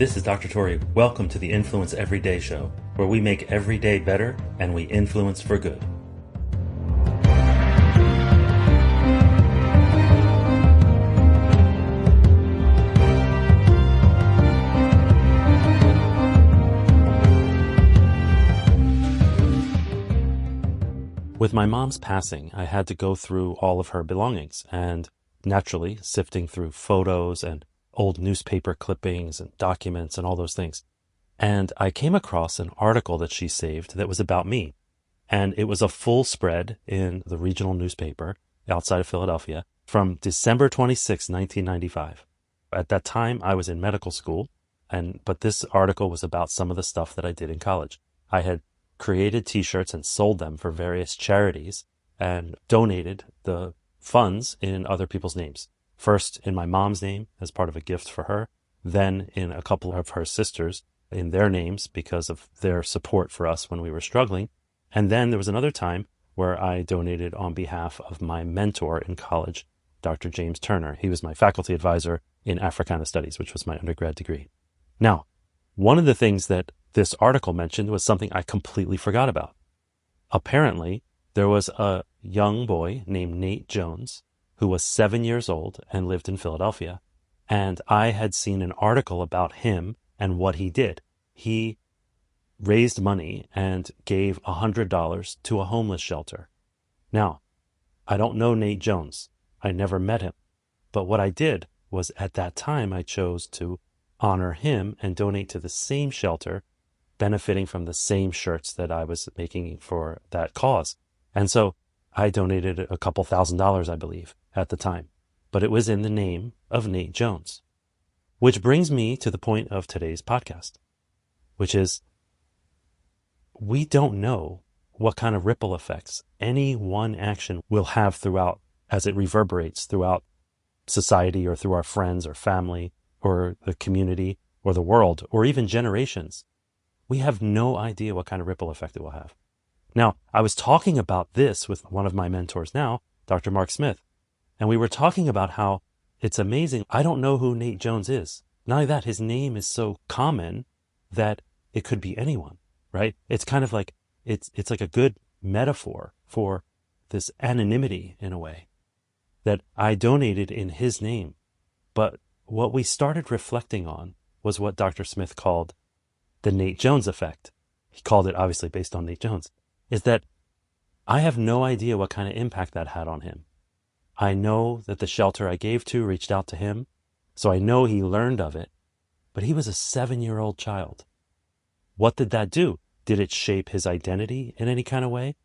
This is Dr. Tori. Welcome to the Influence Everyday Show, where we make every day better and we influence for good. With my mom's passing, I had to go through all of her belongings and naturally sifting through photos and old newspaper clippings and documents and all those things. And I came across an article that she saved that was about me. And it was a full spread in the regional newspaper outside of Philadelphia from December 26, 1995. At that time, I was in medical school, but this article was about some of the stuff that I did in college. I had created t-shirts and sold them for various charities and donated the funds in other people's names. First in my mom's name as part of a gift for her, then in a couple of her sisters in their names because of their support for us when we were struggling. And then there was another time where I donated on behalf of my mentor in college, Dr. James Turner. He was my faculty advisor in Africana Studies, which was my undergrad degree. Now, one of the things that this article mentioned was something I completely forgot about. Apparently, there was a young boy named Nate Jones who was 7 years old and lived in Philadelphia. And I had seen an article about him and what he did. He raised money and gave $100 to a homeless shelter. Now, I don't know Nate Jones. I never met him. But what I did was at that time, I chose to honor him and donate to the same shelter, benefiting from the same shirts that I was making for that cause. And so I donated a couple $1,000s, I believe, at the time. But it was in the name of Nate Jones. Which brings me to the point of today's podcast, which is we don't know what kind of ripple effects any one action will have throughout as it reverberates throughout society or through our friends or family or the community or the world or even generations. We have no idea what kind of ripple effect it will have. Now, I was talking about this with one of my mentors now, Dr. Mark Smith, and we were talking about how it's amazing. I don't know who Nate Jones is. Not only that, his name is so common that it could be anyone, right? It's kind of like, it's like a good metaphor for this anonymity in a way that I donated in his name. But what we started reflecting on was what Dr. Smith called the Nate Jones effect. He called it obviously based on Nate Jones. Is that I have no idea what kind of impact that had on him. I know that the shelter I gave to reached out to him, so I know he learned of it, but he was a 7-year-old child. What did that do? Did it shape his identity in any kind of way?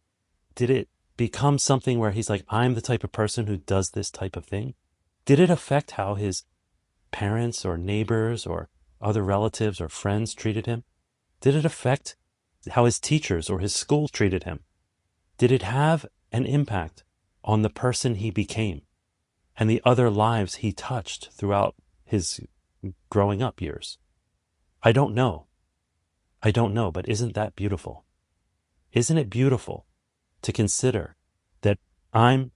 Did it become something where he's like, I'm the type of person who does this type of thing? Did it affect how his parents or neighbors or other relatives or friends treated him? Did it affect how his teachers or his school treated him? Did it have an impact on the person he became and the other lives he touched throughout his growing up years? I don't know. But isn't that beautiful? Isn't it beautiful to consider that I'm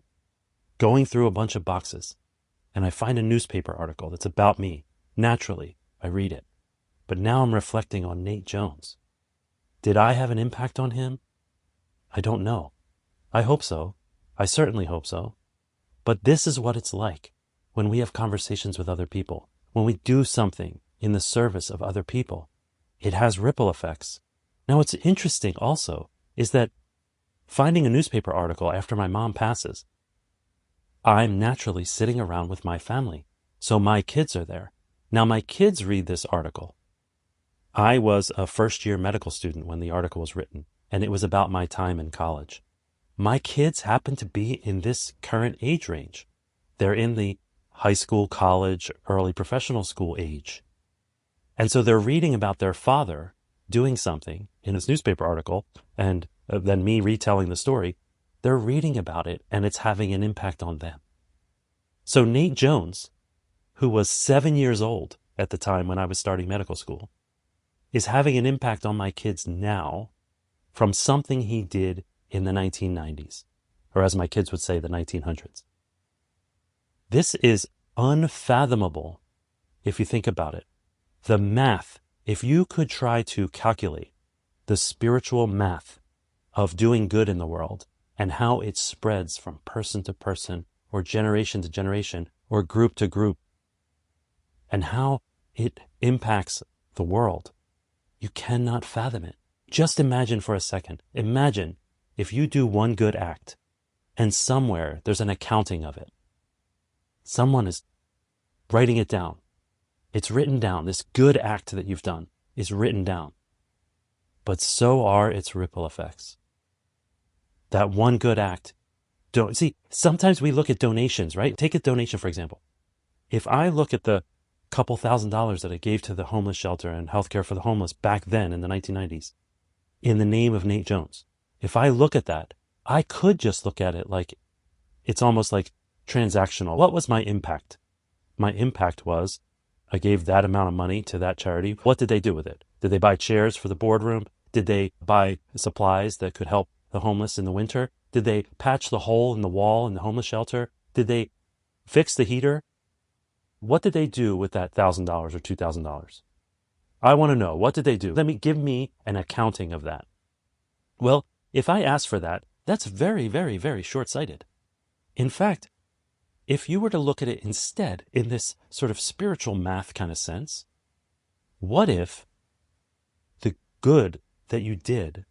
going through a bunch of boxes and I find a newspaper article that's about me? Naturally, I read it. But now I'm reflecting on Nate Jones. Did I have an impact on him? I don't know. I hope so. I certainly hope so. But this is what it's like when we have conversations with other people. When we do something in the service of other people, it has ripple effects. Now, what's interesting also is that finding a newspaper article after my mom passes, I'm naturally sitting around with my family. So my kids are there. Now, my kids read this article. I was a first-year medical student when the article was written, and it was about my time in college. My kids happen to be in this current age range. They're in the high school, college, early professional school age. And so they're reading about their father doing something in this newspaper article, and then me retelling the story. They're reading about it, and it's having an impact on them. So Nate Jones, who was 7 years old at the time when I was starting medical school, is having an impact on my kids now from something he did in the 1990s, or as my kids would say, the 1900s. This is unfathomable if you think about it. The math, if you could try to calculate the spiritual math of doing good in the world and how it spreads from person to person or generation to generation or group to group and how it impacts the world, you cannot fathom it. Just imagine for a second. Imagine if you do one good act and somewhere there's an accounting of it. Someone is writing it down. It's written down. This good act that you've done is written down. But so are its ripple effects. That one good act. See, sometimes we look at donations, right? Take a donation, for example. If I look at the couple $1,000s that I gave to the homeless shelter and healthcare for the homeless back then in the 1990s, in the name of Nate Jones, if I look at that, I could just look at it like it's almost like transactional. What was my impact? My impact was I gave that amount of money to that charity. What did they do with it? Did they buy chairs for the boardroom? Did they buy supplies that could help the homeless in the winter? Did they patch the hole in the wall in the homeless shelter? Did they fix the heater? What did they do with that $1,000 or $2,000? I want to know. What did they do? Give me an accounting of that. Well, if I ask for that, that's very, very, very short-sighted. In fact, if you were to look at it instead in this sort of spiritual math kind of sense, what if the good that you did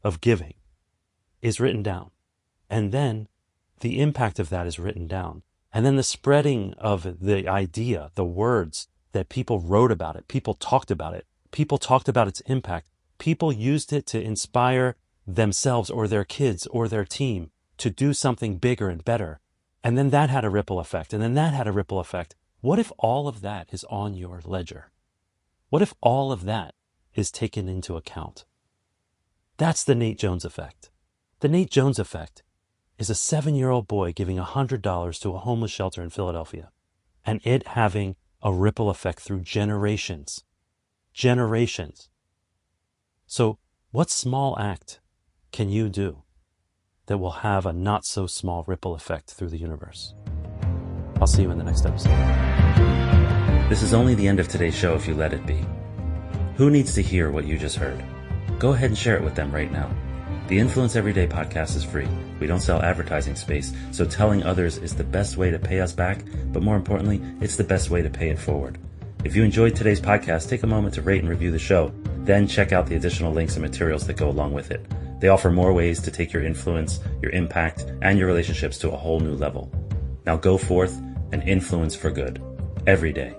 of giving is written down, and then the impact of that is written down, and then the spreading of the idea, the words that people wrote about it, people talked about its impact, people used it to inspire themselves or their kids or their team to do something bigger and better. And then that had a ripple effect, and then that had a ripple effect. What if all of that is on your ledger? What if all of that is taken into account? That's the Nate Jones effect. The Nate Jones effect is a 7-year-old boy giving $100 to a homeless shelter in Philadelphia, and it having a ripple effect through generations. Generations. So what small act can you do that will have a not so small ripple effect through the universe? I'll see you in the next episode. This is only the end of today's show if you let it be. Who needs to hear what you just heard? Go ahead and share it with them right now. The Influence Everyday podcast is free. We don't sell advertising space, so telling others is the best way to pay us back, but more importantly, it's the best way to pay it forward. If you enjoyed today's podcast, take a moment to rate and review the show, then check out the additional links and materials that go along with it. They offer more ways to take your influence, your impact, and your relationships to a whole new level. Now go forth and influence for good every day.